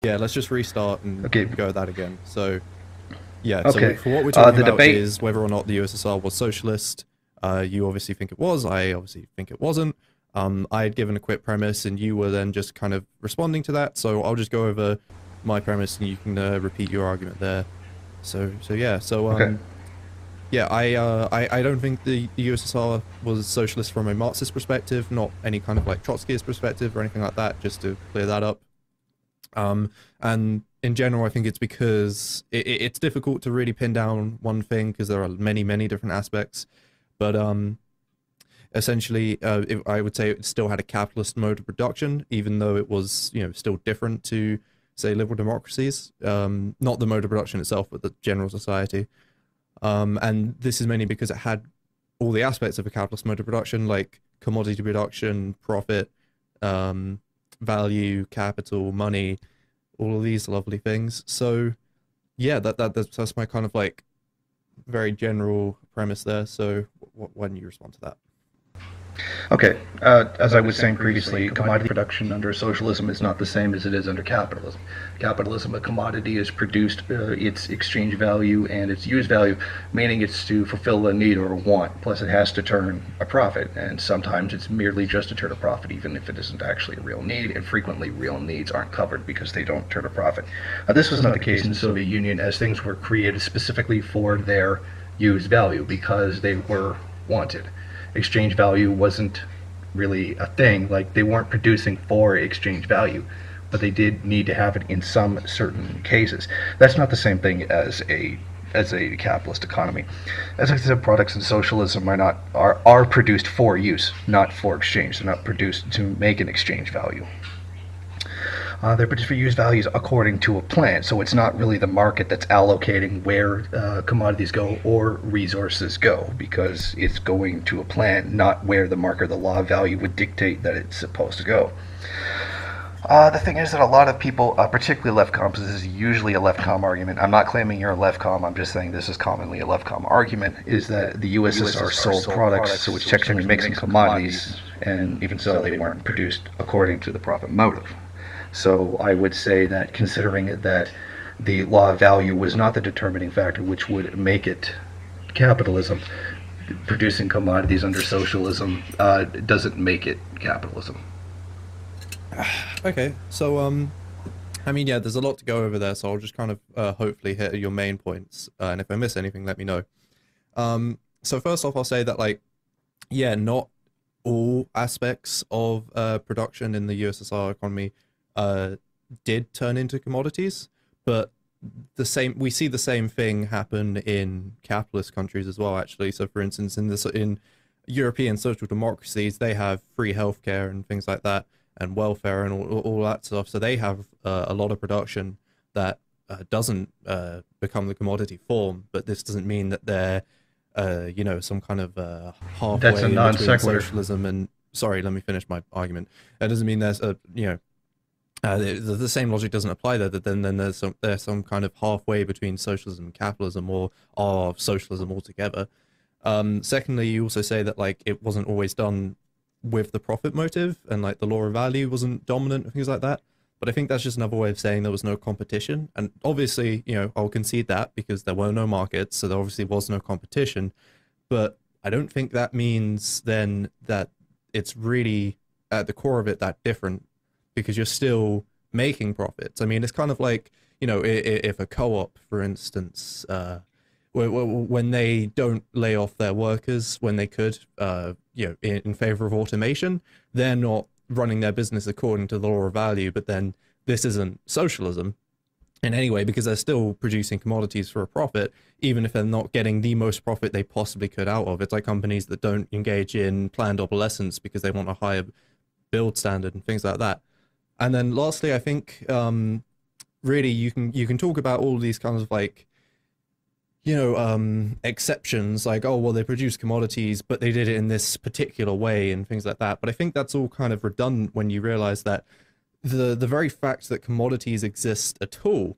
Yeah, let's just restart and Okay. go at that again. So, yeah, so Okay. for what we're talking The about debate. is whether or not the USSR was socialist. You obviously think it was. I obviously think it wasn't. I had given a quick premise, and you were then just kind of responding to that. So I'll just go over my premise, and you can repeat your argument there. So yeah. Okay. Yeah, I don't think the USSR was socialist from a Marxist perspective, not any kind of like Trotskyist perspective or anything like that. Just to clear that up. Um, and in general, I think it's because it's difficult to really pin down one thing because there are many different aspects. But essentially, I would say it still had a capitalist mode of production, even though it was, still different to, say, liberal democracies. Not the mode of production itself, but the general society. And this is mainly because it had all the aspects of a capitalist mode of production, like commodity production, profit, um, value, capital, money, all of these lovely things. So yeah, that's my kind of like very general premise there. So why don't you respond to that? Okay. As I was saying previously, commodity production under socialism is not the same as it is under capitalism. Capitalism, a commodity is produced, its exchange value and its use value, meaning it's to fulfill a need or a want. Plus, it has to turn a profit, and sometimes it's merely just to turn a profit, even if it isn't actually a real need. And frequently, real needs aren't covered because they don't turn a profit. This was not the case in the Soviet Union, as things were created specifically for their use value because they were wanted. Exchange value wasn't really a thing. Like, they weren't producing for exchange value, but they did need to have it in some certain cases. That's not the same thing as a capitalist economy. As I said, products in socialism are produced for use, not for exchange. They're not produced to make an exchange value. They're produced for use values according to a plan. So it's not really the market that's allocating where commodities go or resources go, because it's going to a plan, not where the market, the law of value, would dictate that it's supposed to go. The thing is that a lot of people, particularly left comms, this is usually a left comm argument. I'm not claiming you're a left comm, I'm just saying this is commonly a left comm argument, is that the USSR sold products, so it's technically mixing commodities, and even so, they weren't produced according to the profit motive. So I would say that, considering that the law of value was not the determining factor which would make it capitalism, producing commodities under socialism doesn't make it capitalism. Okay, so I mean, yeah, there's a lot to go over there, so I'll just kind of hopefully hit your main points, and if I miss anything, let me know. So first off, I'll say that like, yeah, not all aspects of production in the USSR economy uh, did turn into commodities, but we see the same thing happen in capitalist countries as well, actually. So for instance, in European social democracies, they have free healthcare and things like that, and welfare and all that stuff. So they have a lot of production that doesn't become the commodity form, but this doesn't mean that they're some kind of That's a halfway in non between sequitur. socialism and, sorry, let me finish my argument. That doesn't mean there's the same logic doesn't apply there. That then there's some kind of halfway between socialism and capitalism, or socialism altogether. Secondly, you also say that like it wasn't always done with the profit motive, and like the law of value wasn't dominant and things like that. But I think that's just another way of saying there was no competition. And obviously, I'll concede that because there were no markets, so there obviously was no competition. But I don't think that means then that it's really at the core of it that different, because you're still making profits. I mean, it's kind of like, if a co-op, for instance, when they don't lay off their workers when they could, in favor of automation, they're not running their business according to the law of value. But then this isn't socialism in any way, because they're still producing commodities for a profit, even if they're not getting the most profit they possibly could out of. It's like companies that don't engage in planned obsolescence because they want a higher build standard and things like that. And then lastly, I think really you can talk about all these kinds of like, exceptions, like, oh, well, they produce commodities, but they did it in this particular way and things like that. But I think that's all kind of redundant when you realize that the very fact that commodities exist at all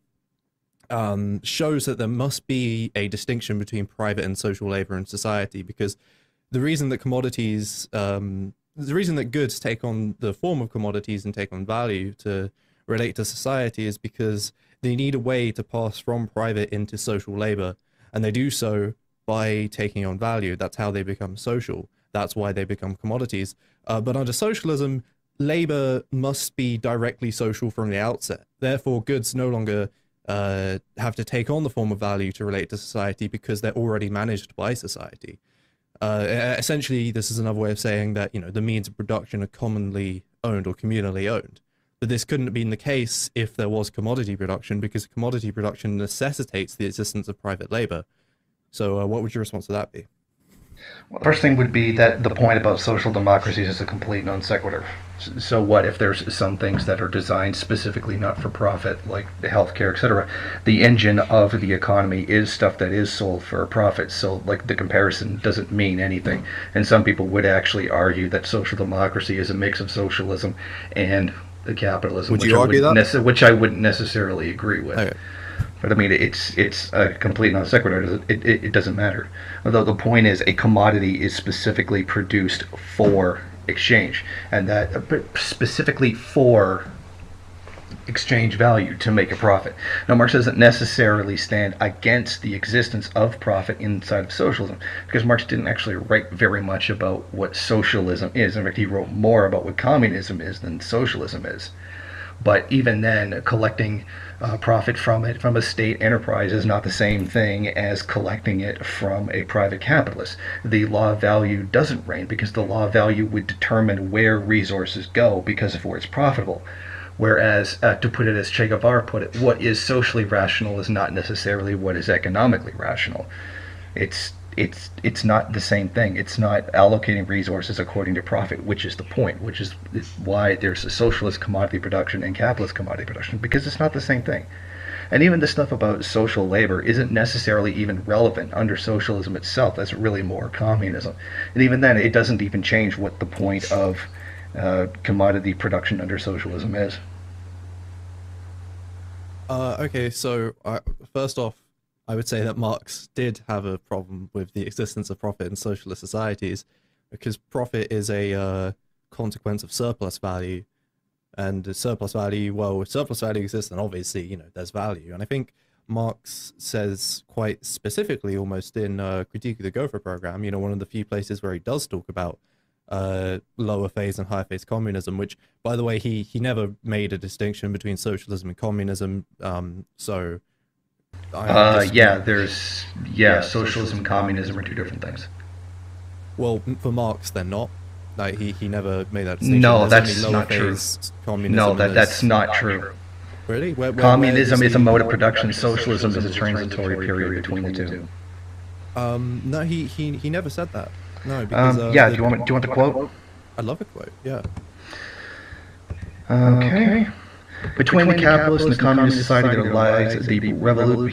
shows that there must be a distinction between private and social labor in society, because the reason that the reason that goods take on the form of commodities and take on value to relate to society is because they need a way to pass from private into social labor, and they do so by taking on value. That's how they become social. That's why they become commodities. But under socialism, labor must be directly social from the outset. Therefore, goods no longer have to take on the form of value to relate to society because they're already managed by society. Essentially, this is another way of saying that, the means of production are commonly owned or communally owned. But this couldn't have been the case if there was commodity production, because commodity production necessitates the existence of private labor. So what would your response to that be? Well, first thing would be that the point about social democracies is a complete non sequitur. So what if there's some things that are designed specifically not for profit, like healthcare, etc. The engine of the economy is stuff that is sold for a profit. So like the comparison doesn't mean anything. And some people would actually argue that social democracy is a mix of socialism and the capitalism. Would you argue that? Which I wouldn't necessarily agree with. Okay. But I mean, it's a complete non sequitur. It doesn't matter. Although the point is, a commodity is specifically produced for exchange, and that specifically for exchange value to make a profit. Now, Marx doesn't necessarily stand against the existence of profit inside of socialism, because Marx didn't actually write very much about what socialism is. In fact, he wrote more about what communism is than socialism is. But even then, collecting profit from it from a state enterprise is not the same thing as collecting it from a private capitalist. The law of value doesn't reign because the law of value would determine where resources go because of where it's profitable. Whereas, to put it as Che Guevara put it, what is socially rational is not necessarily what is economically rational. It's not the same thing. It's not allocating resources according to profit, which is the point, which is why there's a socialist commodity production and capitalist commodity production, because it's not the same thing. And even the stuff about social labor isn't necessarily even relevant under socialism itself. That's really more communism. And even then, it doesn't even change what the point of commodity production under socialism is. Okay, so first off, I would say that Marx did have a problem with the existence of profit in socialist societies, because profit is a consequence of surplus value, and surplus value, well, if surplus value exists, then obviously, there's value. And I think Marx says quite specifically, almost in Critique of the Gopher program, one of the few places where he does talk about lower phase and higher phase communism, which, by the way, he never made a distinction between socialism and communism. Socialism and communism are two different things. Well, for Marx, they're not. Like he never made that distinction. No, that's not true. No, that's not true. Really? Communism is a mode of production. Socialism is a transitory period between the two. No, he never said that. No, because do you want the quote? I'd love a quote. Yeah. Okay. Between the capitalist and the communist society there lies the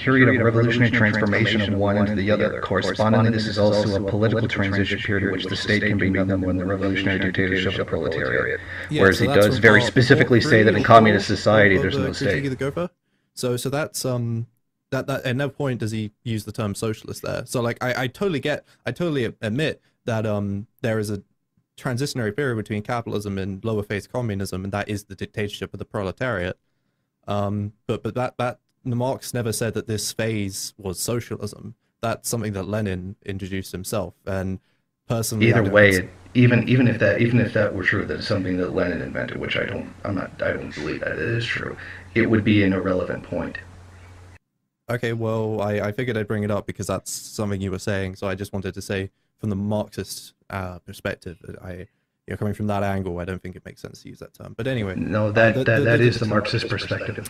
period of revolutionary transformation of one into the other. Correspondingly, this is also a political transition period in which the state can be nothing more than the revolutionary dictatorship of the proletariat. Yeah, whereas so he does very specifically say that in communist society there's no Critique state. of the Gopher? So that's that at no point does he use the term socialist there. So like I totally admit that there is a transitionary period between capitalism and lower phase communism, and that is the dictatorship of the proletariat. But that Marx never said that this phase was socialism. That's something that Lenin introduced himself. And personally, Either way, even if that were true, that's something that Lenin invented, which I don't believe that it is true. It would be an irrelevant point. Okay, well, I figured I'd bring it up because that's something you were saying. So I just wanted to say, from the Marxist perspective, that coming from that angle, I don't think it makes sense to use that term. But anyway, No, that is the Marxist perspective.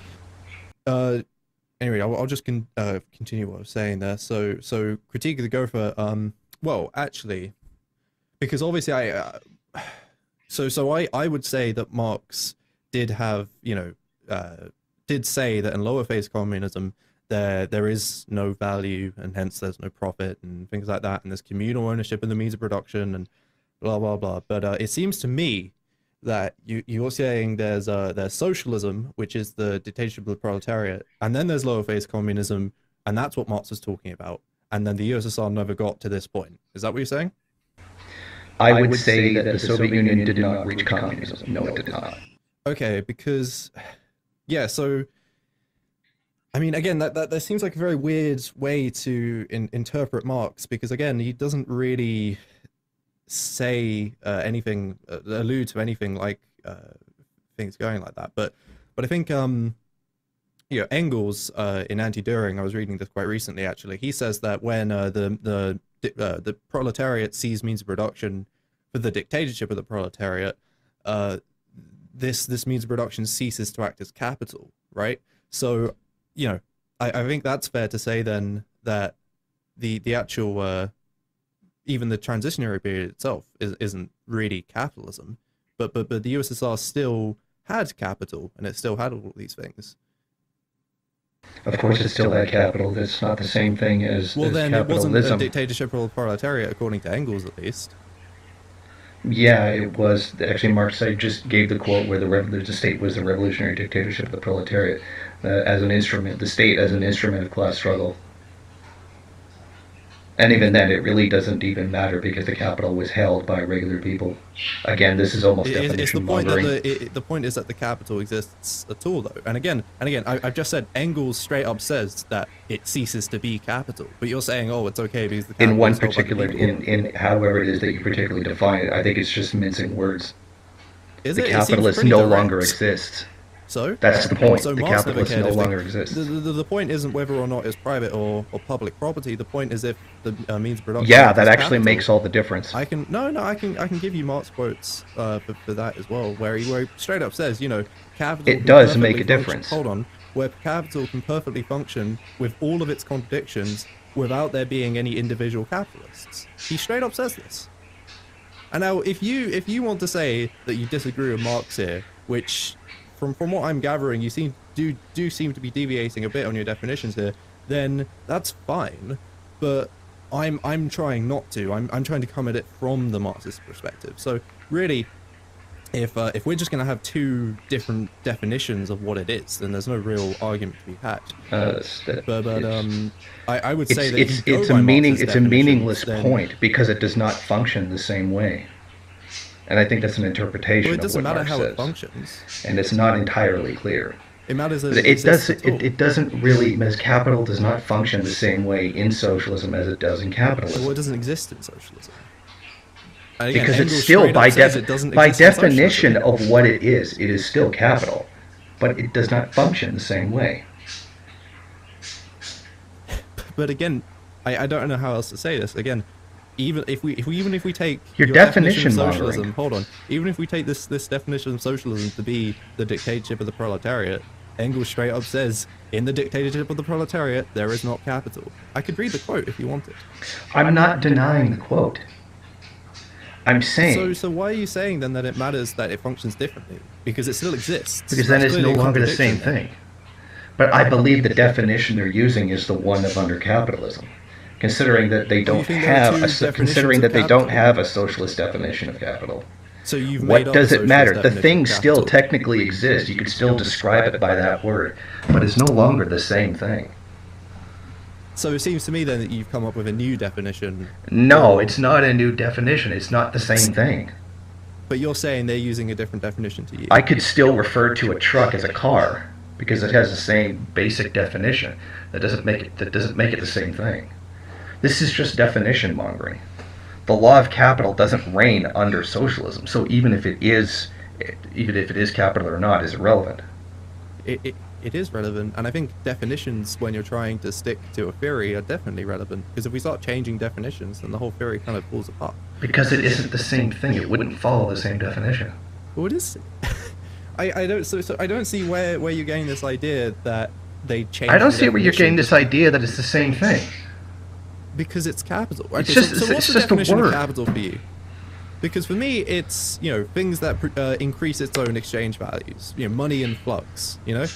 Anyway, I'll just continue what I was saying there. So Critique of the Gopher. Well, actually, because obviously I would say that Marx did have did say that in lower phase communism there is no value, and hence there's no profit and things like that, and there's communal ownership in the means of production and blah blah blah. But it seems to me that you're saying there's socialism, which is the dictatorship of the proletariat, and then there's lower phase communism, and that's what Marx was talking about. And then the USSR never got to this point. Is that what you're saying? I would say that the Soviet Union did not reach communism. No, it did not. Okay, because Yeah, so I mean, again, that seems like a very weird way to interpret Marx, because again, he doesn't really say anything, allude to anything like things going like that. But I think you know, Engels in Anti-Düring, I was reading this quite recently actually. He says that when the proletariat sees means of production for the dictatorship of the proletariat, this means of production ceases to act as capital, right? So, you know, I think that's fair to say then that the actual even the transitionary period itself isn't really capitalism, but the USSR still had capital and it still had all these things. Of course, it still had capital. That's not the same thing as Well, then capitalism. it wasn't a dictatorship of the proletariat, according to Engels, at least. Yeah, it was. Actually, Marx, I just gave the quote where the state was the revolutionary dictatorship of the proletariat as an instrument, the state as an instrument of class struggle. And even then, it really doesn't even matter because the capital was held by regular people. Again, this is almost definition mongering. The point is that the capital exists at all, though. And again, I've just said Engels straight up says that it ceases to be capital. But you're saying, oh, it's okay because the capital in one is held by the particular, people. in however it is that you particularly define it, I think it's just mincing words. Is The it? capitalist no longer exists. So that's the point. So the Marx capitalist no longer exists. The point isn't whether or not it's private or public property. The point is if the means of production. Yeah, that actually capital. makes all the difference. I can give you Marx quotes for that as well, where he straight up says, you know, capital. It does make a difference. Hold on, where capital can perfectly function with all of its contradictions without there being any individual capitalists. He straight up says this. And now, if you want to say that you disagree with Marx here, which from what I'm gathering, you do seem to be deviating a bit on your definitions here, then that's fine. But I'm trying not to. I'm trying to come at it from the Marxist perspective. So really, if we're just going to have two different definitions of what it is, then there's no real argument to be had. I would say that it's a meaningless point because it does not function the same way. And I think that's an interpretation of what Marx says. It doesn't matter how it functions. And it's not entirely clear. It matters that it doesn't really, as capital does not function the same way in socialism as it does in capitalism. Well, it doesn't exist in socialism. Again, because it's still, by definition of what it is still capital. But it does not function the same way. But again, I don't know how else to say this. Again, even if we take your definition of socialism, hold on. Even if we take this definition of socialism to be the dictatorship of the proletariat, Engels straight up says, in the dictatorship of the proletariat, there is not capital. I could read the quote if you wanted. I'm not denying the quote. I'm saying... So why are you saying then that it matters that it functions differently? Because it still exists. Because then it's no longer the same thing. But I believe the definition they're using is the one of under capitalism. Considering that they don't have a socialist definition of capital. So you've made what does it matter? The thing still technically exists. You could still describe it by that word, but it's no longer the same thing. So it seems to me then that you've come up with a new definition. No, it's not a new definition. It's not the same thing. But you're saying they're using a different definition to you. I could still refer to a truck as a car because it has the same basic definition. That doesn't make it the same thing. This is just definition mongering. The law of capital doesn't reign under socialism, so even if it is capital or not, is irrelevant. It is relevant, and I think definitions, when you're trying to stick to a theory, are definitely relevant. Because if we start changing definitions, then the whole theory kind of falls apart. Because it isn't the same thing. It wouldn't follow the same definition. Well, it is. I don't see where you're getting this idea that they change. I don't see where you're getting this idea that it's the same thing. Because it's capital. Okay, it's just, so what's it's the just definition a word. of capital for you? Because for me, it's, you know, things that increase its own exchange values. You know, money and flux. You know,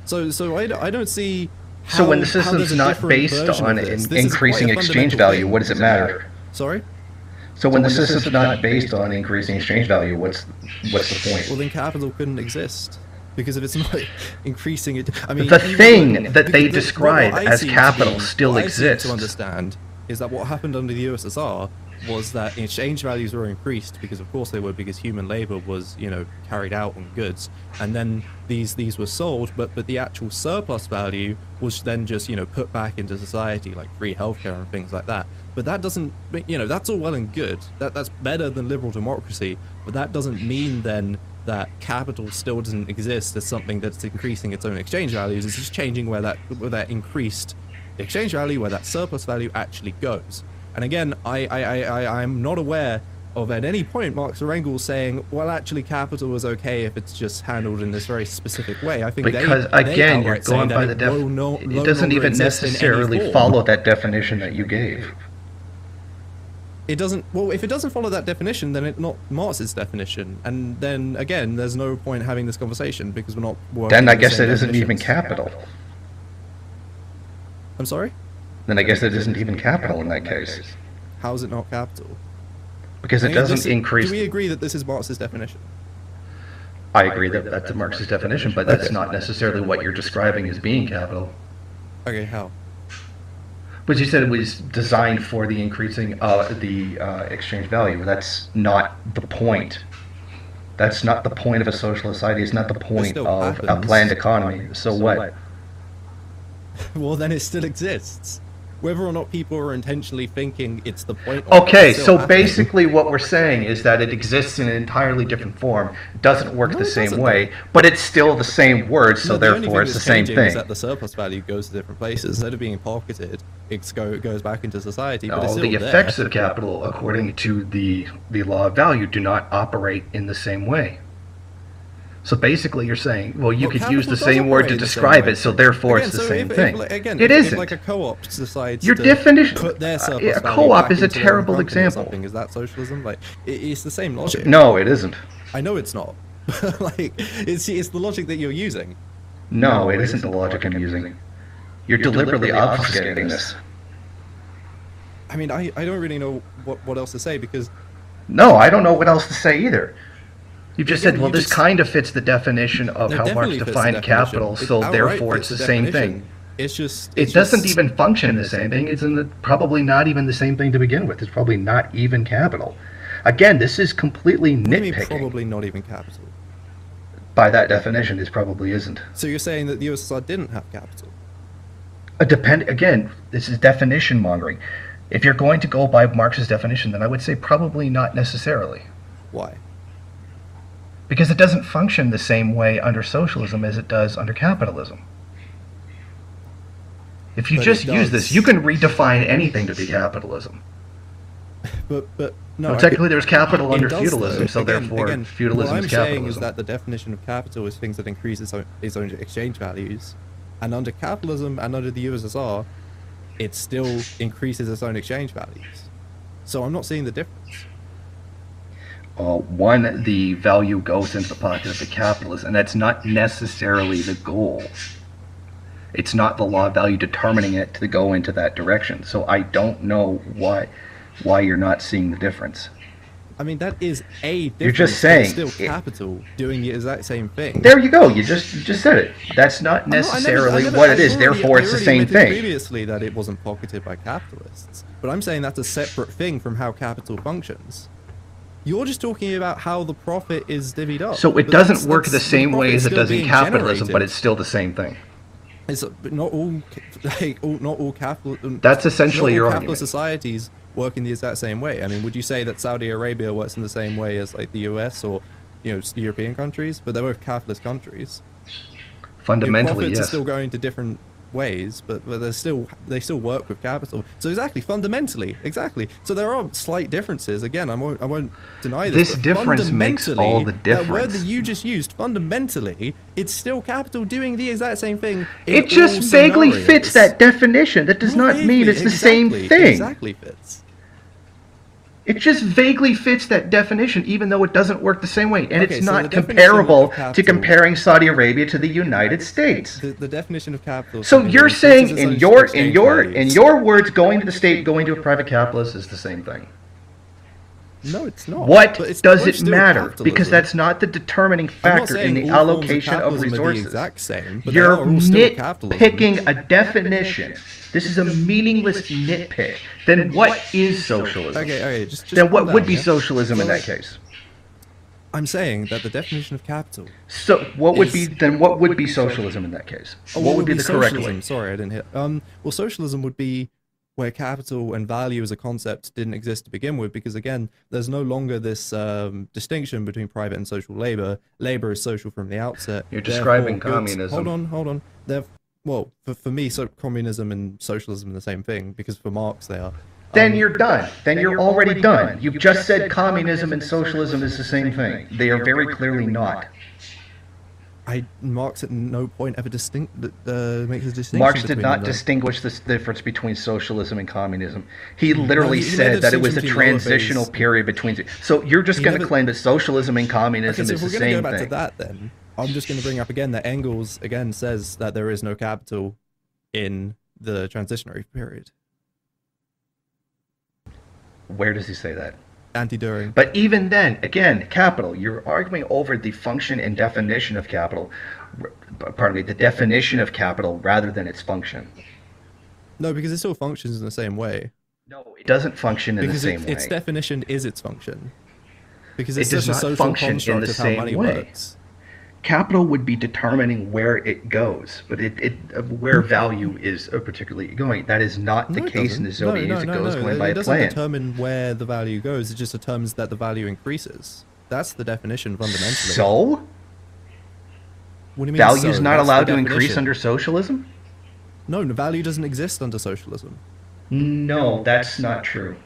so I don't see. So when the system's not based on increasing exchange value, what does it matter? Sorry. So when the system's not based on increasing exchange value, what's the point? Well, then capital couldn't exist. Because if it's not increasing it, I mean, the thing that they describe as capital still exists. To understand is that what happened under the USSR was that exchange values were increased because, of course, they were, because human labor was, you know, carried out on goods, and then these were sold, but the actual surplus value was then just, you know, put back into society, like free healthcare and things like that. But that doesn't, you know, that's all well and good. That's better than liberal democracy, but that doesn't mean then that capital still doesn't exist as something that's increasing its own exchange values. It's just changing where that increased exchange value, where that surplus value actually goes. And again, I'm not aware of at any point Marx or Engels saying, well, actually capital is okay if it's just handled in this very specific way. I think because again, you're going by the definition. It doesn't even necessarily follow that definition that you gave. It doesn't. Well, if it doesn't follow that definition, then it's not Marx's definition, and then again, there's no point having this conversation because we're not working. Then I guess it isn't even capital. I'm sorry? Then I guess it isn't even capital in that case. How is it not capital? Because it doesn't increase. Do we agree that this is Marx's definition? I agree that that's Marx's definition, but that's not necessarily what you're describing as being capital. Okay, how? But you said it was designed for the increasing the exchange value. That's not the point. That's not the point of a socialist society. It's not the point of a planned economy. So what? Well, then it still exists. Whether or not people are intentionally thinking it's the point. Okay, so basically what we're saying is that it exists in an entirely different form. It doesn't work the same way, but it's still the same word, so therefore it's the same thing. Is that the surplus value goes to different places. Instead of being pocketed, it goes back into society, but it's still the effects of capital, according to the law of value, do not operate in the same way. So basically you're saying, well, you could use the same word to describe it, so therefore it's the same thing. It isn't. Like a co-op decides your definition, put their surplus a co-op is a terrible example. Is that socialism? Like, it's the same logic. No, it isn't. I know it's not. Like, it's the logic that you're using. No, it isn't the logic I'm using. You're deliberately obfuscating this. I mean, I don't really know what else to say, because... No, I don't know what else to say either. You just said, well, this kind of fits the definition of how Marx defined capital, so therefore it's the same thing. It's just... It doesn't even function in the same thing. It's probably not even the same thing to begin with. It's probably not even capital. Again, this is completely nitpicking. Probably not even capital. By that definition, this probably isn't. So you're saying that the USSR didn't have capital? Again, this is definition mongering. If you're going to go by Marx's definition, then I would say probably not necessarily. Why? Because it doesn't function the same way under socialism as it does under capitalism. If you just use this, you can redefine anything to be capitalism. But no. Well, technically, there's capital under feudalism, so therefore feudalism is capitalism. What I'm saying is that the definition of capital is things that increase its own exchange values, and under capitalism and under the USSR, it still increases its own exchange values. So I'm not seeing the difference. One, the value goes into the pocket of the capitalist, and that's not necessarily the goal. It's not the law of value determining it to go into that direction. So I don't know why you're not seeing the difference. I mean, that is a difference. You're just saying still capital doing the exact same thing. There you go. You just said it. That's not necessarily what it is. Therefore, it's the same thing. Previously, that it wasn't pocketed by capitalists, but I'm saying that's a separate thing from how capital functions. You're just talking about how the profit is divvied up. So it doesn't work the same way as it does in capitalism, but it's still the same thing. It's not all capital. That's essentially your argument. Capitalist societies work in the exact same way. I mean, would you say that Saudi Arabia works in the same way as like the US or, you know, European countries? But they're both capitalist countries. Fundamentally, profits yes. are still going to different ways, but they still work with capital. So exactly, fundamentally, exactly. So there are slight differences. Again, I won't deny this. This difference makes all the difference. That word that you just used, fundamentally, it's still capital doing the exact same thing. It just vaguely fits that definition. That does not mean it's the same thing. It exactly fits. It just vaguely fits that definition, even though it doesn't work the same way, and it's not comparable to comparing Saudi Arabia to the United States. The definition of capital. So you're saying, in your words, going to the state, going to a private capitalist is the same thing. No, it's not. What But it's does both it still matter? capitalism. Because that's not the determining I'm not factor in saying the all forms allocation of capitalism are the resources. exact same, but You're they are all still capitalism. nitpicking a definition. This is a meaningless nitpick. Then what is socialism? Okay, just then what calm would down, be yeah? socialism in Well, that case? I'm saying that the definition of capital. So what would be socialism in that case? Oh, what would be the correct socialism? way? Sorry, I didn't hear. Well, socialism would be where capital and value as a concept didn't exist to begin with, because again, there's no longer this distinction between private and social labor. Labor is social from the outset. You're describing Therefore, communism. Hold on. Well, for me, so communism and socialism are the same thing, because for Marx they are. Then you're done. Then you're already done. You've just said communism and socialism is the same thing. They are very clearly not. Marx at no point ever makes a distinction. Marx did between not them. distinguish the difference between socialism and communism. He literally he made said a that it was a distinction between lower transitional phase. period between. So you're just going to never- claim that socialism and communism Okay, so is if the we're going to same go back thing. to that, then I'm just going to bring up again that Engels again says that there is no capital in the transitionary period. Where does he say that? Anti-Düring. But even then, again, capital, you're arguing over the function and definition of capital, pardon me, the definition of capital rather than its function. No, because it still functions in the same way. No, it doesn't function in the same way. Its definition is its function. Because It it's does such a not social function in construct the of how same money way. works. Capital would be determining where it goes, but where value is particularly going. That is not the No, it case in the doesn't. Soviet. It goes going by It a doesn't plan. determine where the value goes. It just determines that the value increases. That's the definition fundamentally. So, what do you mean? value is so? not That's allowed the to increase definition. under socialism? No, the value doesn't exist under socialism. No, that's not true.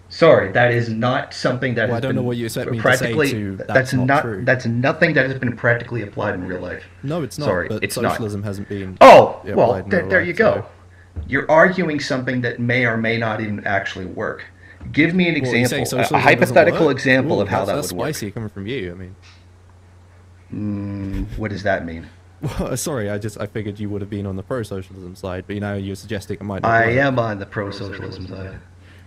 Sorry, that is not something that Well, has I don't been know what you expect me to say practically. to that's not true. That's nothing that has been practically applied in real life. No, it's not. Sorry, but it's not. socialism hasn't been. Oh, applied well, in there, real there life, you go. so- You're arguing something that may or may not even actually work. Give me an Well, you're saying example, a socialism hypothetical doesn't work? example Ooh, of how that that's would work. spicy coming from you. I mean, What does that mean? well, sorry, I figured you would have been on the pro-socialism side, but now you're suggesting it might not I work. am on the pro-socialism side.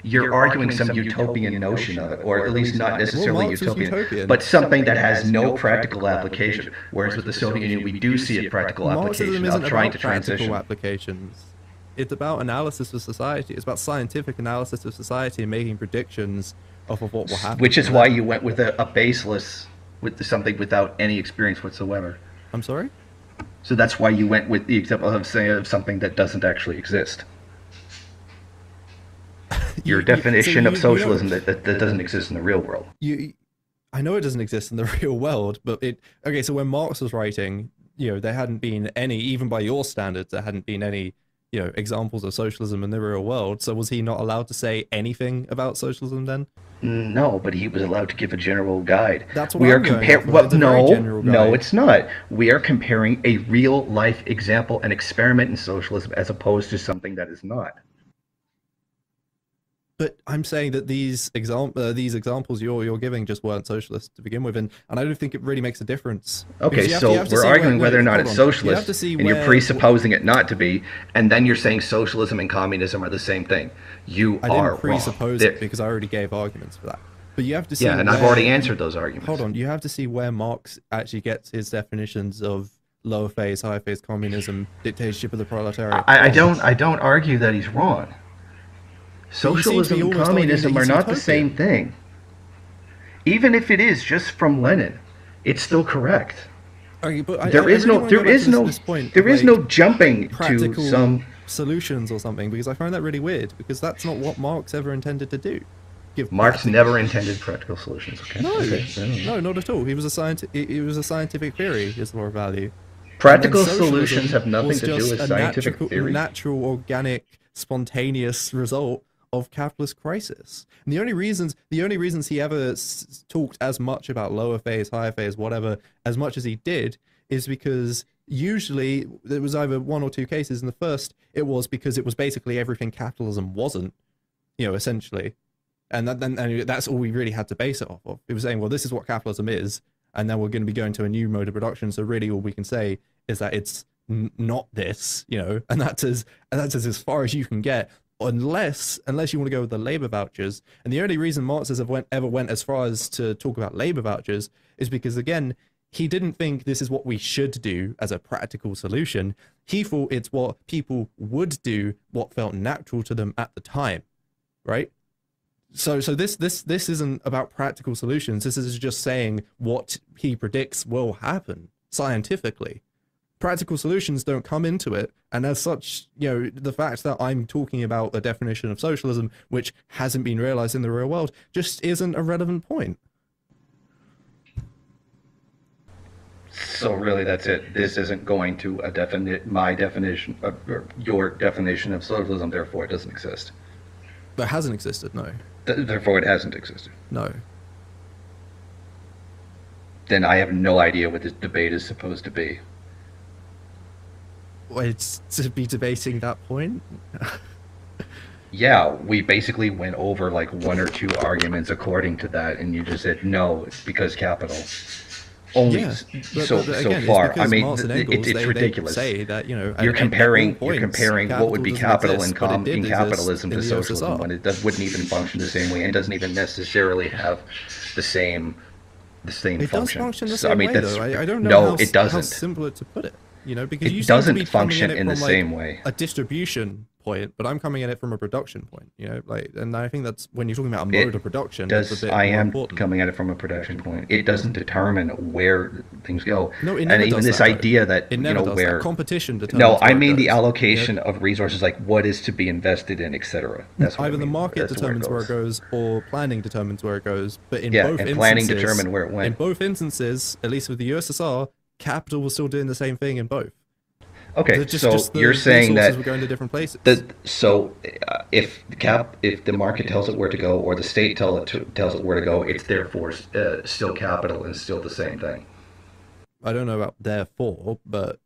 You're arguing some utopian notion of it, or at least not necessarily Marx was utopian. but something that has no practical application. Whereas with the Soviet Union, we do see a practical Marxism application isn't of trying about to transition. practical applications. It's about analysis of society. It's about scientific analysis of society and making predictions of what will happen. Which is why you went with a baseless, with something without any experience whatsoever. I'm sorry? So that's why you went with the example of saying of something that doesn't actually exist. Your definition of socialism that doesn't exist in the real world. I know it doesn't exist in the real world, but okay, so when Marx was writing, there hadn't been any, even by your standards, there hadn't been any, examples of socialism in the real world. So was he not allowed to say anything about socialism then? No, but he was allowed to give a general guide. That's what we I'm are going comparing. off of. Well, It's a very general no, guide. it's not. We are comparing a real life example, an experiment in socialism, as opposed to something that is not. But I'm saying that these examples you're giving just weren't socialist to begin with, and I don't think it really makes a difference. Okay, Because you so have to we're see arguing whether or not hold it's on. You have socialist, to see and you're where- presupposing it not to be, and then you're saying socialism and communism are the same thing. You I are didn't presuppose wrong. it because I already gave arguments for that. But you have to see. Yeah, and I've where- already answered those arguments. Hold on, you have to see where Marx actually gets his definitions of lower phase, higher phase communism, dictatorship of the proletariat. I don't argue that he's wrong. Socialism and almost communism are arguing that not he's the same thing. Even if it is just from Lenin, it's still correct. Okay, but I There really is no wanna go back to this point there of, is no jumping to practical some. solutions or something, because I find that really weird, because that's not what Marx ever intended to do. Give Marx practical- never intended practical solutions. Okay. No, Okay. no, not at all. He was a scientific theory, his law of value. Practical And then socialism solutions have nothing was to do just with a scientific natural, theory. natural, organic, spontaneous result of capitalist crisis. And the only reasons he ever talked as much about lower phase, higher phase, whatever, as much as he did, is because usually there was either one or two cases. In the first, it was because it was basically everything capitalism wasn't, essentially. And that's all we really had to base it off of. It was saying, well, this is what capitalism is, and then we're going to be going to a new mode of production. So really, all we can say is that it's not this, and that's as far as you can get. unless you want to go with the labor vouchers. And the only reason Marx ever went as far as to talk about labor vouchers is because, again, he didn't think this is what we should do as a practical solution. He thought it's what people would do, what felt natural to them at the time, right? So this isn't about practical solutions. This is just saying what he predicts will happen scientifically. Practical solutions don't come into it, and as such, the fact that I'm talking about a definition of socialism which hasn't been realized in the real world just isn't a relevant point. So really, that's it. This isn't going to my definition or your definition of socialism. Therefore, it doesn't exist. But it hasn't existed, no. Therefore, it hasn't existed. No. Then I have no idea what this debate is supposed to be. Well, it's to be debating that point. Yeah, we basically went over like one or two arguments according to that, and you just said no, it's because capital. Only so far. I mean, it's ridiculous. Say that, you're comparing what would be capital in capitalism to socialism when it wouldn't even function the same way and doesn't even necessarily have the same function. It does function the same way, though. I don't know it doesn't. How simple to put it. Because it doesn't function in the same way. A distribution point, but I'm coming at it from a production point. And I think that's when you're talking about a mode of production. I am coming at it from a production point. It doesn't determine where things go. No, it never and even does this that, idea that it never does where that. Competition determines. No, I mean the allocation of resources, like what is to be invested in, etc. That's what either the market determines where it goes, or planning determines where it goes. But in both instances, planning determined where it went. In both instances, at least with the USSR, capital was still doing the same thing in both. Okay, so you're saying that we're going to different places. If the market tells it where to go, or the state tells it where to go, it's therefore still capital and still the same thing. I don't know about therefore, but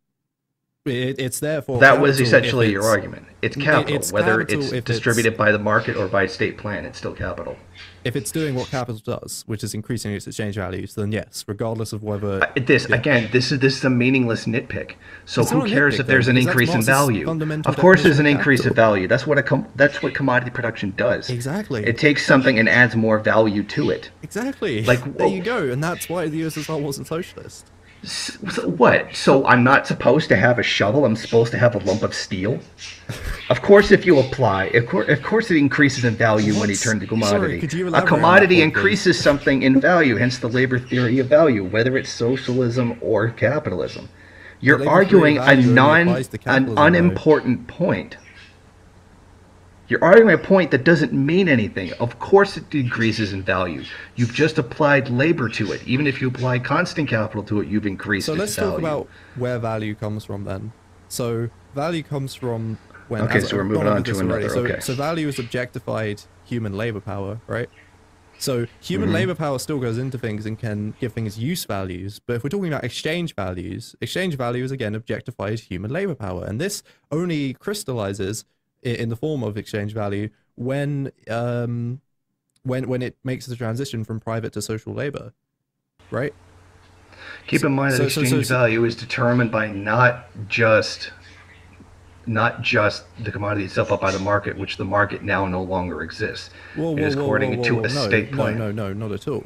it's therefore. That was essentially your argument. It's capital, whether it's distributed by the market or by state plan. It's still capital. If it's doing what capital does, which is increasing its exchange values, then yes, regardless of whether this is a meaningless nitpick. So who cares if there's an increase in value? Of course, there's an increase in value. That's what commodity production does. Exactly. It takes something and adds more value to it. Exactly. There you go, and that's why the USSR wasn't socialist. What? So I'm not supposed to have a shovel? I'm supposed to have a lump of steel? Of course, if you apply, of course it increases in value when you turn to commodity. Sorry, a commodity increases something in value, hence the labor theory of value, whether it's socialism or capitalism. You're arguing an unimportant point. You're arguing a point that doesn't mean anything. Of course it decreases in value. You've just applied labor to it. Even if you apply constant capital to it, you've increased its value. So let's talk about where value comes from then. So value comes from when... Okay, so we're moving on to another. So value is objectified human labor power, right? So human labor power still goes into things and can give things use values. But if we're talking about exchange value is again objectified human labor power. And this only crystallizes in the form of exchange value when it makes the transition from private to social labor, right? Keep in mind that exchange value is determined by not just the commodity itself, but by the market, which the market now no longer exists. It is according to a state plan. No, not at all.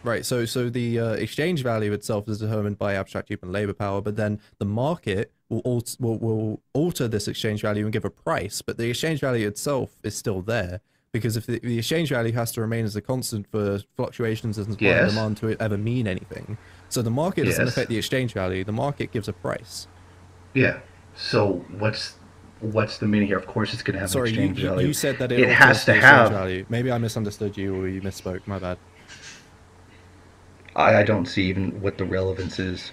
Right, so the exchange value itself is determined by abstract human labor power, but then the market will alter this exchange value and give a price, but the exchange value itself is still there, because if the exchange value has to remain as a constant for fluctuations in supply and demand to ever mean anything. So the market doesn't affect the exchange value, the market gives a price. Yeah, so what's the meaning here? Of course it's going to have an exchange value. You said that it has to have value. Maybe I misunderstood you, or you misspoke, my bad. I don't see even what the relevance is.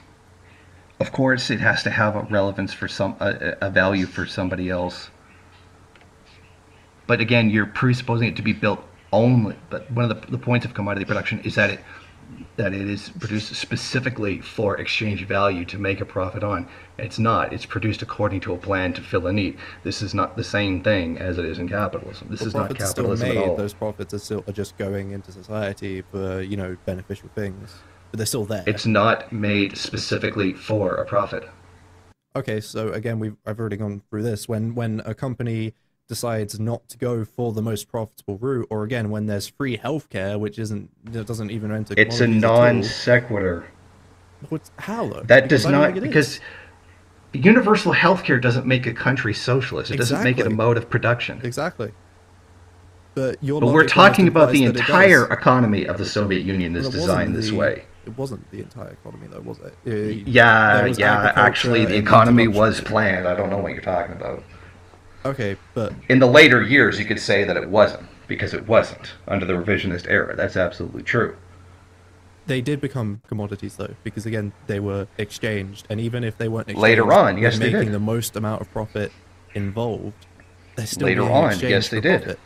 Of course, it has to have a relevance for a value for somebody else. But again, you're presupposing it to be built only. But one of the points of commodity production is that it is produced specifically for exchange value to make a profit on. It's not. It's produced according to a plan to fill a need. This is not the same thing as it is in capitalism. This is not capitalism at all. Those profits are just going into society for, beneficial things. But they're still there. It's not made specifically for a profit. Okay, so again, I've already gone through this. When a company decides not to go for the most profitable route, or again, when there's free healthcare, which doesn't even enter It's a commodities at non all. sequitur. How though? That Because does I don't not, think it because is. universal healthcare doesn't make a country socialist. It doesn't make it a Exactly. mode of production. Exactly. But your But we're logic almost talking about the implies that it entire does. economy of the Soviet Union is Well, designed this way. It wasn't the entire economy, though, was it? Yeah, There was yeah, actually, agriculture the and economy interruption. was planned. I don't know what you're talking about. Okay, but In the later years, you could say that it wasn't, because it wasn't under the revisionist era. That's absolutely true. they did become commodities, though, because again, they were exchanged, and even if they weren't exchanged, Later on, yes, with they making did. the most amount of profit involved, they're still Later being on, exchanged yes, they for did. profit.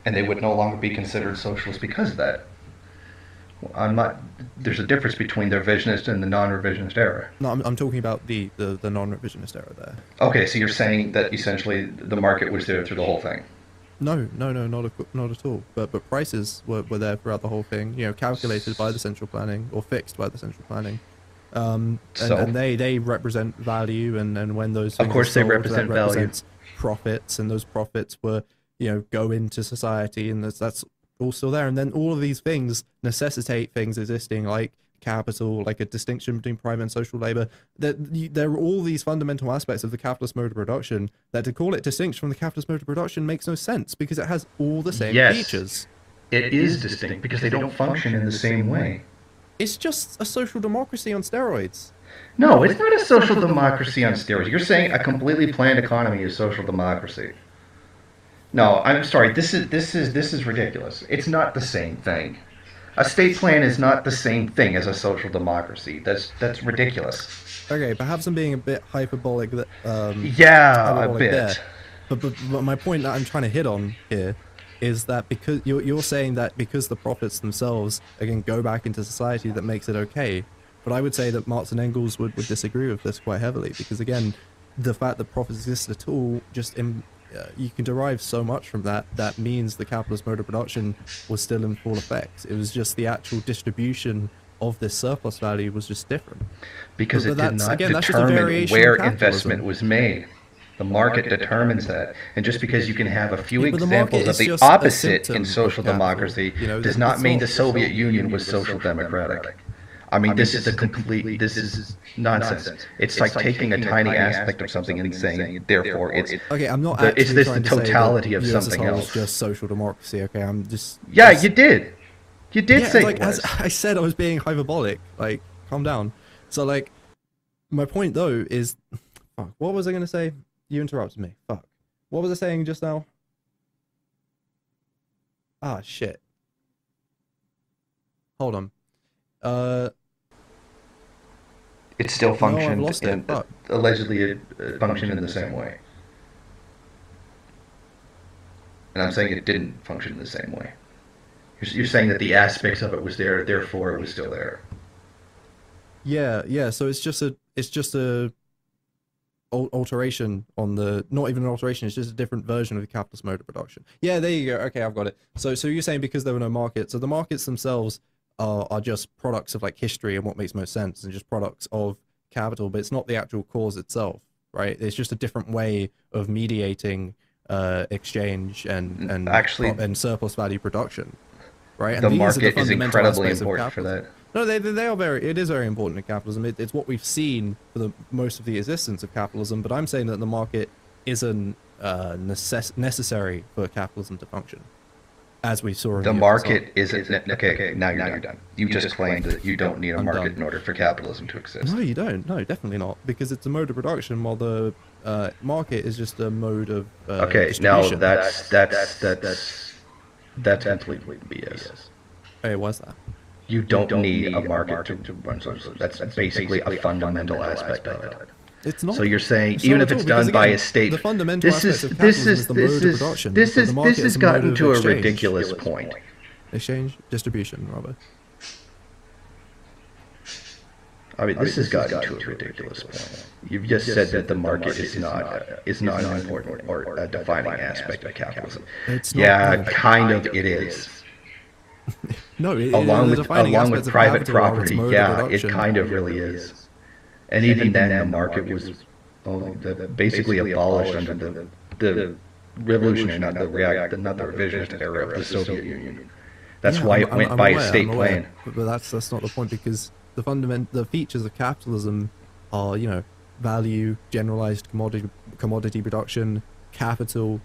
And they would no longer be considered socialist because of that. I'm not. There's a difference between the revisionist and the non-revisionist era. No, I'm talking about the non-revisionist era there. Okay, so you're saying that essentially the market was there through the whole thing. No, not at all. But prices were there throughout the whole thing. You know, calculated by the central planning or fixed by the central planning. And they represent value, and when those things Of course, are they sold, represent that value. represents profits, and those profits were, you know, go into society, and that's all still there. And then all of these things necessitate things existing, like capital, like a distinction between private and social labor. There are all these fundamental aspects of the capitalist mode of production that to call it distinct from the capitalist mode of production makes no sense, because it has all the same features. It is distinct because they don't function in the same way. It's just a social democracy on steroids. No, it's not a social democracy on steroids. You're saying a completely planned economy is social democracy. No, I'm sorry. This is ridiculous. It's not the same thing. A state plan is not the same thing as a social democracy. That's ridiculous. Okay, perhaps I'm being a bit hyperbolic. Yeah, a bit. There. But my point that I'm trying to hit on here is that because you're saying that because the profits themselves again go back into society, that makes it okay. But I would say that Marx and Engels would disagree with this quite heavily, because again, the fact that profits exist at all just you can derive so much from that. That means the capitalist mode of production was still in full effect. It was just the actual distribution of this surplus value was just different. Because it did not again, determine where investment was made. The market determines that. And just because you can have a few examples of the opposite in social democracy does not mean the Soviet Union was social democratic. I mean, this is nonsense. It's like taking a tiny aspect of something and saying, therefore, it's okay. I'm not. Is this the totality of something else? It's just social democracy. Okay, I'm just. Yeah, you did. You did say like, it was. as I said, I was being hyperbolic. Like, calm down. So, like, my point though is, fuck. What was I gonna say? You interrupted me. Fuck. What was I saying just now? Ah, shit. Hold on. It still functioned, it. allegedly it functioned in the same way. And I'm saying it didn't function in the same way. You're saying that the aspects of it was there, therefore it was still there. Yeah. So it's just a alteration on the, not even an alteration, it's just a different version of the capitalist mode of production. Yeah, there you go. Okay, I've got it. So you're saying because there were no markets, so the markets themselves are just products of like history and what makes most sense, and just products of capital, but it's not the actual cause itself, right? It's just a different way of mediating exchange and surplus value production, right? And the market is incredibly important for that. No, they are very. It is very important in capitalism. It's what we've seen for the most of the existence of capitalism. But I'm saying that the market isn't necessary for capitalism to function, as we saw. The market isn't. Okay, now you're done. You just claimed that you don't need a market in order for capitalism to exist. No, you don't. No, definitely not. Because it's a mode of production, while the market is just a mode of distribution. No, that's completely BS. Hey, what's that? You don't need a market to run socialism. That's basically a fundamental aspect of it. It's not. So you're saying even if it's done by a state, the fundamental aspect of capitalism is the mode of production. This has gotten to a ridiculous point. Exchange, distribution, rather. I mean, this has gotten to a ridiculous point. You've just said that the market is not an important or a defining aspect of capitalism. It's not. Yeah, kind of it is. No, along with private property, yeah, it kind of really is. And even then, the market was basically abolished under the revolutionary, not the revisionist era of the Soviet Union. That's Yeah, why it went by a state plan. But that's not the point, because the features of capitalism are, you know, value, generalized commodity production, capital.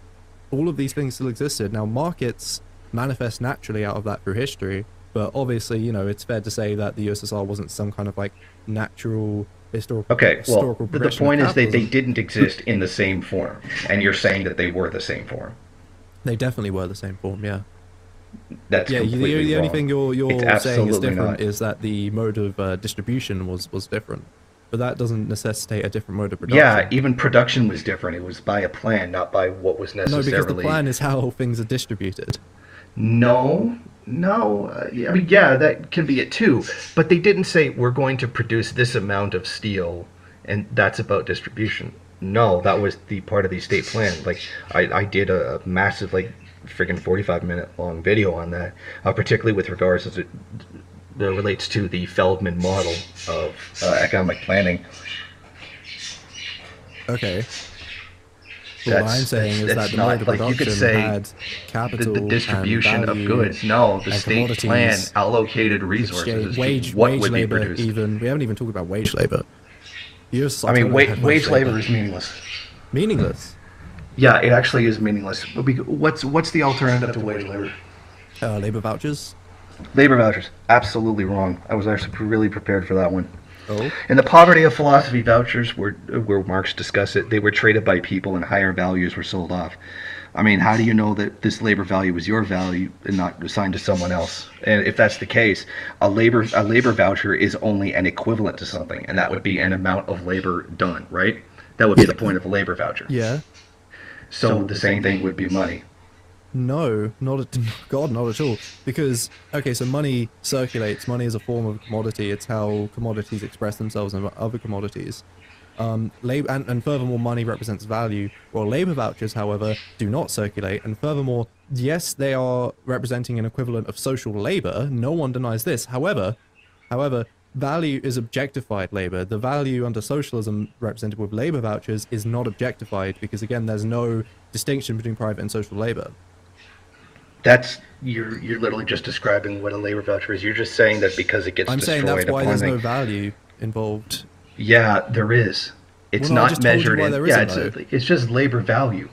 All of these things still existed. Now, markets manifest naturally out of that through history, but obviously, you know, it's fair to say that the USSR wasn't some kind of like natural historical. Okay, well, the progression point of is they capitalism. didn't exist in the same form, and you're saying that they were the same form. They definitely were the same form, yeah. That's Yeah, completely the only wrong. thing you're It's saying is absolutely different not. is that the mode of distribution was different, but that doesn't necessitate a different mode of Yeah, production. even production was different. It was by a plan, not by what was No, because the necessarily. plan is how things are distributed. No, no. I mean, yeah, that can be it too. But they didn't say we're going to produce this amount of steel, and that's about distribution. No, that was the part of the state plan. Like, I did a massive, like, friggin' 45-minute long video on that, particularly with regards as it relates to the Feldman model of economic planning. Okay. Well, what I'm saying is that the mode of like you could production say had capital the distribution and of value goods. No, the and state plan commodities, allocated resources as to wage what would be labor. produced. Even we haven't even talked about wage labor. I mean, wage labor is meaningless. Meaningless. Yeah, it actually is meaningless. What's the alternative to wage labor? Labor vouchers. Labor vouchers. Absolutely wrong. I was actually really prepared for that one. Oh. In the poverty of philosophy vouchers, where Marx discussed it, they were traded by people and higher values were sold off. I mean, how do you know that this labor value is your value and not assigned to someone else? And if that's the case, a labor voucher is only an equivalent to something, and that would be an amount of labor done, right? That would be the point of a labor voucher. Yeah. So the same thing would be money. No, God, not at all. Because, okay, so money circulates. Money is a form of commodity. It's how commodities express themselves in other commodities. Labor, and furthermore, money represents value. Well, labor vouchers, however, do not circulate. And furthermore, yes, they are representing an equivalent of social labor. No one denies this. However, value is objectified labor. The value under socialism represented with labor vouchers is not objectified because, again, there's no distinction between private and social labor. That's you're literally just describing what a labor voucher is. You're just saying that because it gets I'm destroyed. saying that's why there's upon no value involved. Yeah, there is. It's Well, no, I not just told you measured why in. there Yeah, isn't, it's just labor value.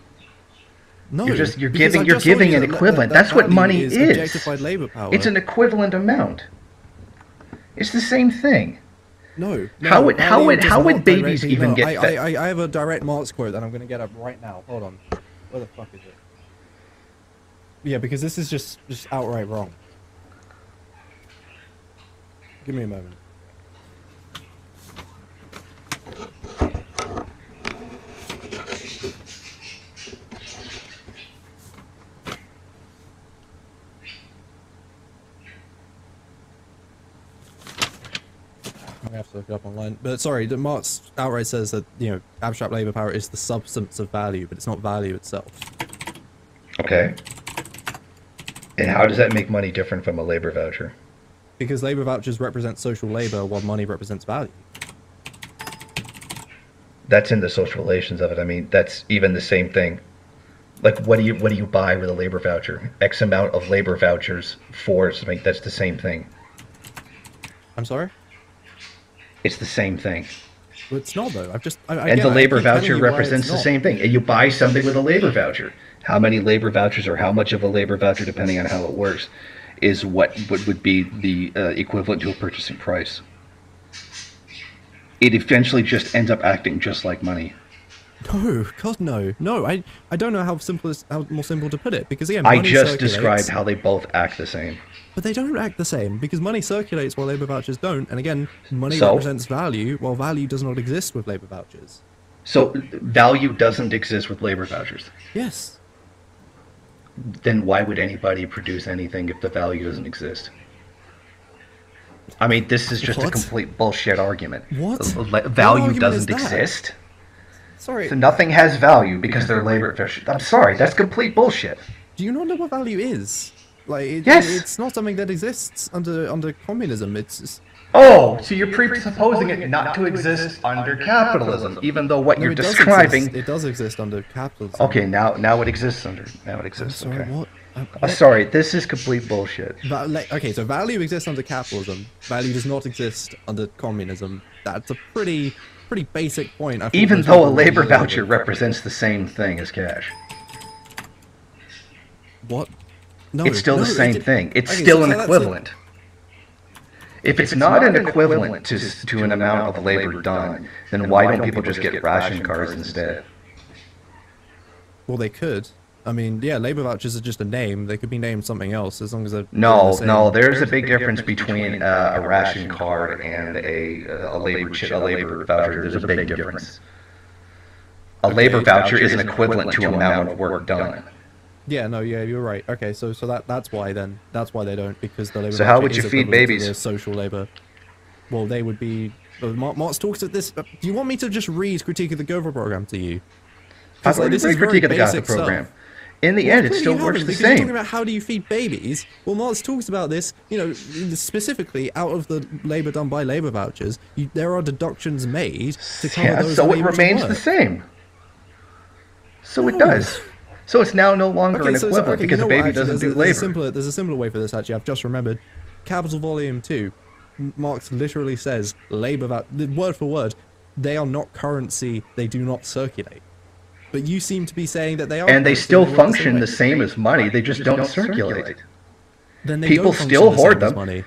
No, You're because giving I just told giving you an that equivalent. that That's what value money is. is. Objectified labor power. It's an equivalent amount. It's the same thing. No. How would does not babies directly- even no, get fed? I have a direct Marx quote that I'm going to get up right now. Hold on. Where the fuck is it? Yeah, because this is just outright wrong. Give me a moment. I have to look it up online. But sorry, Marx outright says that, you know, abstract labor power is the substance of value, but it's not value itself. Okay. And how does that make money different from a labor voucher? Because labor vouchers represent social labor while money represents value. That's in the social relations of it. I mean, that's even the same thing. Like, what do you buy with a labor voucher? X amount of labor vouchers for something. That's the same thing. I'm sorry? It's the same thing. Well, it's not, though. And the labor voucher represents the same thing. And you buy something with a labor voucher. How many labor vouchers or how much of a labor voucher, depending on how it works, is what would be the equivalent to a purchasing price. It eventually just ends up acting just like money. No, God, no. No, I don't know how more simple to put it. Because, again, I money just circulates, described how they both act the same. But they don't act the same, because money circulates while labor vouchers don't. And again, money So? represents value, while value does not exist with labor vouchers. So value doesn't exist with labor vouchers. Yes. Then why would anybody produce anything if the value doesn't exist? I mean, this is just a What? complete bullshit argument. What? Value argument doesn't is that? exist. Sorry, So nothing has value because they're labor vouchers. I'm sorry, that's complete bullshit. do you not know what value is? Like, Yes. It's not something that exists under communism. It's just, Oh, so you're presupposing it not to exist under capitalism, even though what you're describing... It does exist under capitalism. Okay, now it exists under... Now it exists, I'm sorry, okay. what? Sorry, this is complete bullshit. Okay, so value exists under capitalism. Value does not exist under communism. That's a pretty basic point. Even though a labor voucher represents the same thing as cash. What? No, it's still the same thing. It's still an equivalent. If it's not an equivalent to an amount of labor done, then why don't people just get ration cards instead? Well, they could. I mean, yeah, labor vouchers are just a name. They could be named something else as long as they're No, there's a big difference between a ration card and a labor voucher. There's a big difference. A labor voucher is an equivalent to amount of work done. Yeah, no, yeah, you're right. Okay, so that's why then. That's why they don't, because the labor. So how would you feed babies? Social labor. Well, they would be. Marx talks at this. Do you want me to just read Critique of the Gopher program to you? I've already read Critique of the Gopher program. In the end, it still works the same. Talking about how do you feed babies? Well, Marx talks about this. You know, specifically out of the labor done by labor vouchers, there are deductions made to cover those. So it remains the same. So it does. So it's now no longer an equivalent because a baby doesn't do labor. There's a simpler way for this, actually. I've just remembered. Capital Volume 2. Marx literally says, word for word, they are not currency, they do not circulate. But you seem to be saying that they are. And they still function the same as money, they just don't circulate. Then people still hoard them.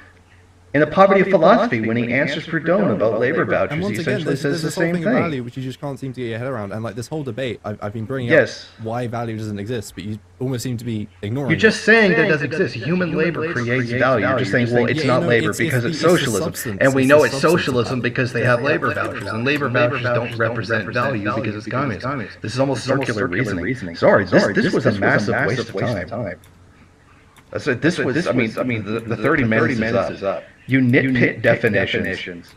In The Poverty of Philosophy, when he answers Proudhon about labor vouchers, he essentially says the same thing. Value, which you just can't seem to get your head around. And like this whole debate, I've been bringing up why value doesn't exist, but you almost seem to be ignoring You're just saying that it doesn't exist. Human labor creates value. You're just saying, well, it's not labor because it's socialism. And we know it's socialism because they have labor vouchers. And labor vouchers don't represent value because it's communism. This is almost circular reasoning. Sorry, this was a massive waste of time. This was, I mean, the 30 minutes is up. You nitpick definitions.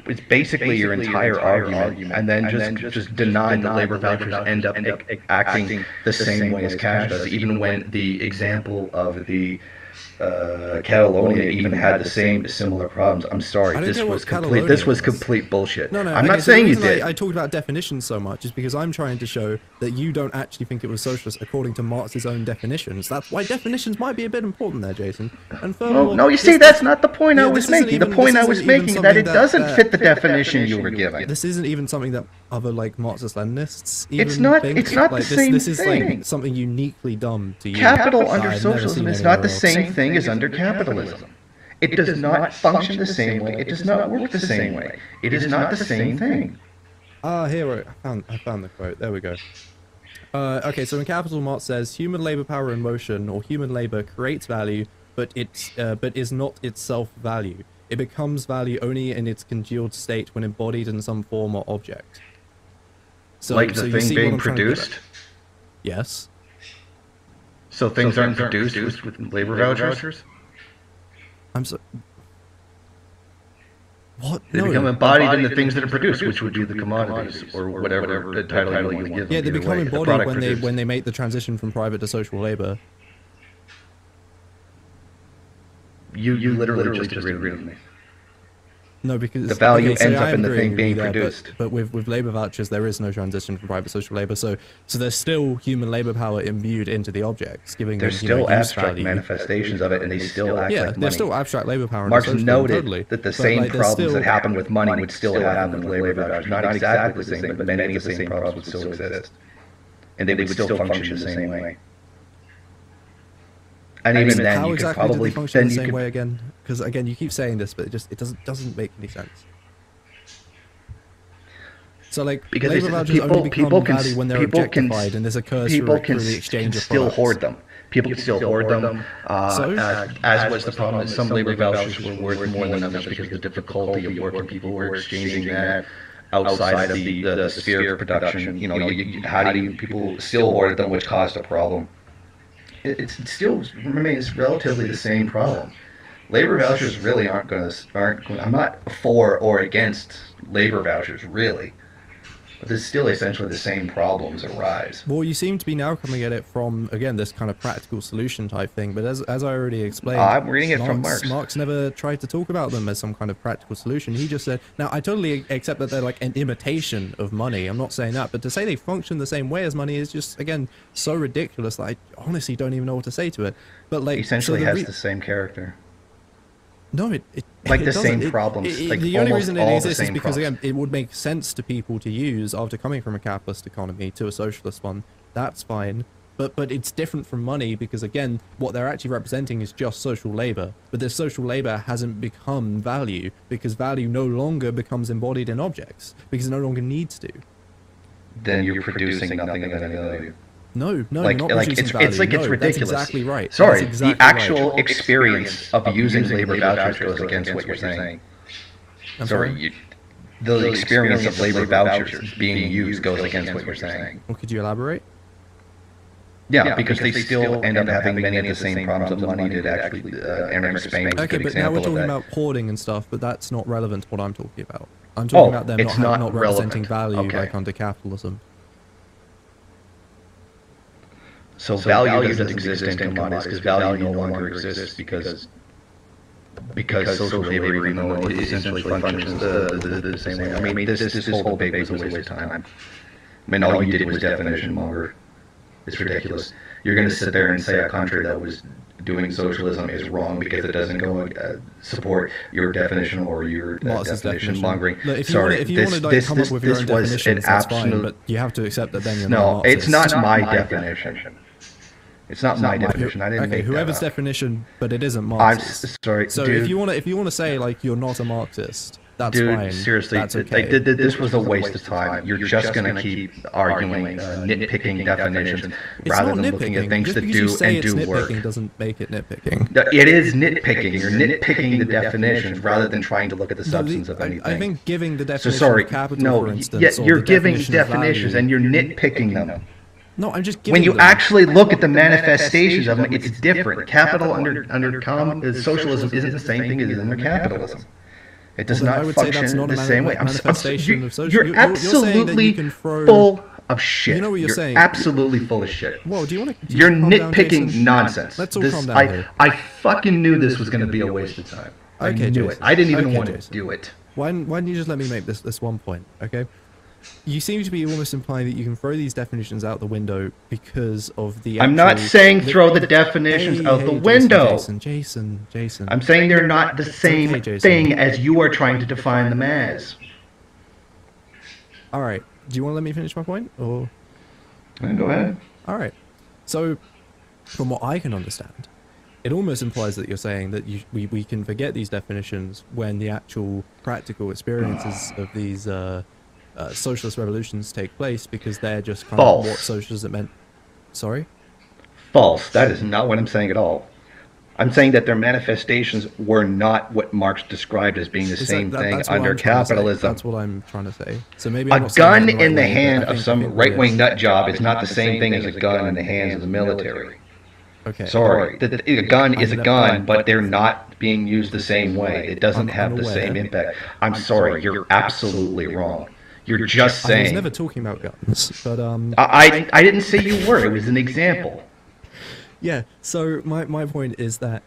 It's basically your entire argument, and then just deny that labor vouchers end up acting the same way as cash does, even when the example of the Catalonia even had the similar problems. I'm sorry, this was complete bullshit. No, I'm not saying you did. I talked about definitions so much is because I'm trying to show that you don't actually think it was socialist according to Marx's own definitions. That's why definitions might be a bit important there, Jason. And furthermore, no, you see, that's not the point I was making. The point I was making that it doesn't fit the definition you were giving. This isn't even something that other like Marxist-Leninists it's not the same thing. This is like something uniquely dumb to you. Capital under socialism is not the same thing as under capitalism. It does not function the same way. It does not work the same way. It is not the same thing. Here I found the quote. There we go. Okay, so in Capital, Marx says human labor power in motion or human labor creates value, but is not itself value. It becomes value only in its congealed state when embodied in some form or object. So, like the thing being produced? Yes. So things aren't produced with labor vouchers? I'm so... What? They become embodied in the things that are produced, which would be the commodities, or whatever title you want to give them. Yeah, they become embodied when they make the transition from private to social labor. You literally just agreed with me. No, because the value ends up in the thing being produced. But with labor vouchers, there is no transition from private to social labor. So there's still human labor power imbued into the objects, giving them still abstract manifestations of it, and they still act like money. Yeah, there's still abstract labor power. Marx noted that the same problems that happen with money would still happen with labor vouchers. Not exactly the same, but many of the same problems would still exist, and they would still function the same way. And even then, how you exactly could probably do they function the same way again? Because again, you keep saying this, but it doesn't make any sense. So like, because labor vouchers only become value when they're objectified, and this occurs through the exchange of products. Still hoard them. People can still hoard them. As was the problem, some labor vouchers were worth more than others because of the difficulty of working. People were exchanging that outside of the sphere of production. You know, how do you people still hoard them, which caused a problem. It still remains relatively the same problem. Labor vouchers really aren't. I'm not for or against labor vouchers, really. There's still essentially the same problems arise. Well, you seem to be now coming at it from, again, this kind of practical solution type thing, but as I already explained, I'm reading it from Marx. Marx never tried to talk about them as some kind of practical solution. He just said, now I totally accept that they're like an imitation of money, I'm not saying that, but to say they function the same way as money is just, again, so ridiculous that I honestly don't even know what to say to it. But like, essentially so has the same character. No, like the same problems. Like the only reason it exists is because, again, it would make sense to people to use after coming from a capitalist economy to a socialist one. That's fine. But it's different from money because, again, what they're actually representing is just social labor. But this social labor hasn't become value because value no longer becomes embodied in objects because it no longer needs to. Then you're producing nothing of any value. No, like, you're not producing value. It's like no, it's ridiculous. That's exactly right. Sorry, exactly the actual experience of using labor vouchers goes against what you're saying. I'm sorry? The experience of labor vouchers being used goes against what you're saying. Well, could you elaborate? Yeah, because they still end up having many of the same problems that money did actually. Enter Spain. Okay, but now we're talking about hoarding and stuff, but that's not relevant to what I'm talking about. I'm talking about them not representing value like under capitalism. So value doesn't exist in commodities because value no longer exists because social labor, even though it essentially functions the same way. I mean, this whole debate was a waste of time. I mean, all you did was definition monger. It's ridiculous. You're going to sit there and say a country that was doing socialism is wrong because it doesn't go support your definition or your definition mongering. Look, if you want to come up with your own definitions, that's fine, but you have to accept that then you're not Marxist. It's not my definition. It's not my definition. I didn't make whoever's that up. definition, but it isn't Marxist. I'm sorry. So dude, if you want to say like you're not a Marxist, that's dude, fine. Seriously, that's okay. this was a waste of time. You're just going to keep arguing nitpicking definitions rather than looking at things that do and do work. Nitpicking doesn't make it nitpicking. It is nitpicking. You're nitpicking the definitions rather than trying to look at the substance of anything. I think giving the definition of capital, for instance, you're giving definitions and you're nitpicking them. No, I'm just giving when you them. Actually look at the manifestations of them, it's different. Capital under socialism isn't the same thing as under capitalism. It does not function the same way. You're absolutely full of shit. You know what you're saying? Absolutely full of shit. Well, do you want to? You're nitpicking nonsense. Let's all calm down here. I fucking knew this was going to be a waste of time. I knew it. I didn't even want to do it. Why don't you just let me make this one point, okay? You seem to be almost implying that you can throw these definitions out the window because of the... I'm not saying throw the definitions out the window. Jason. I'm saying they're not the same thing as you are trying to define them as. Alright, do you want to let me finish my point? Or go ahead. Alright, so from what I can understand, it almost implies that you're saying that we can forget these definitions when the actual practical experiences of these... socialist revolutions take place because they're just kind of what socialism meant. Sorry? False. That is not what I'm saying at all. I'm saying that their manifestations were not what Marx described as being the same thing under capitalism. That's what I'm trying to say. So maybe a gun in the hand of some right-wing nut job is not the same thing as a gun in the hands of the military. Okay. Sorry. A gun is a gun, but they're not being used the same way. It doesn't have the same impact. I'm sorry. You're absolutely wrong. You're just saying. I was never talking about guns, but I didn't say you were. It was an example. Yeah. So my point is that.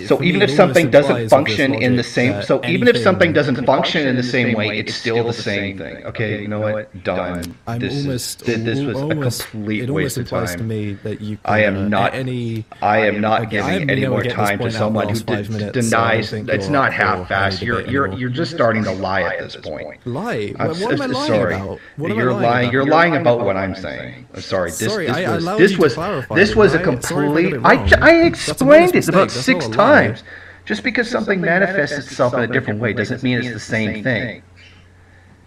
So even if something doesn't function in the same, even if something doesn't function in the same way, it's still the same thing. Okay, you know what? Done. This was a complete waste of time. To me that you I am not giving any more time to someone who denies. It's not half-assed. You're just starting to lie at this point. Lie? What am I lying about? You're lying. You're lying about what I'm saying. I'm sorry. This was a complete. I explained it about 6 times. Just because something manifests itself in a different way doesn't mean it's the same thing.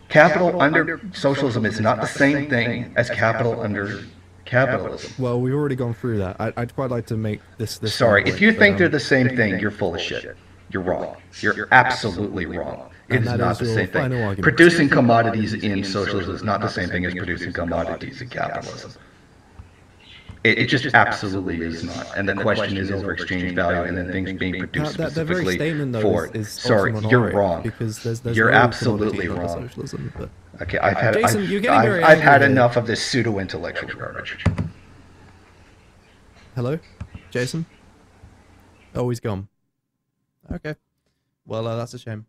Capital under socialism is not the same thing as capital under capitalism. Well, we've already gone through that. I'd quite like to make this Sorry, if you think they're the same thing, you're full of shit. You're wrong. You're absolutely wrong. It is not the same thing. Producing commodities in socialism is not the same thing as producing commodities in capitalism. It just absolutely is not. And the question is over exchange value and then things being produced That very specifically statement, though, for it. is Sorry, you're wrong. because there's You're no absolutely commodity under wrong. socialism. But Okay, Jason, you're getting very I've had angry here. enough of this pseudo-intellectual garbage. Hello, Jason. Oh, he's gone. Okay, well, that's a shame.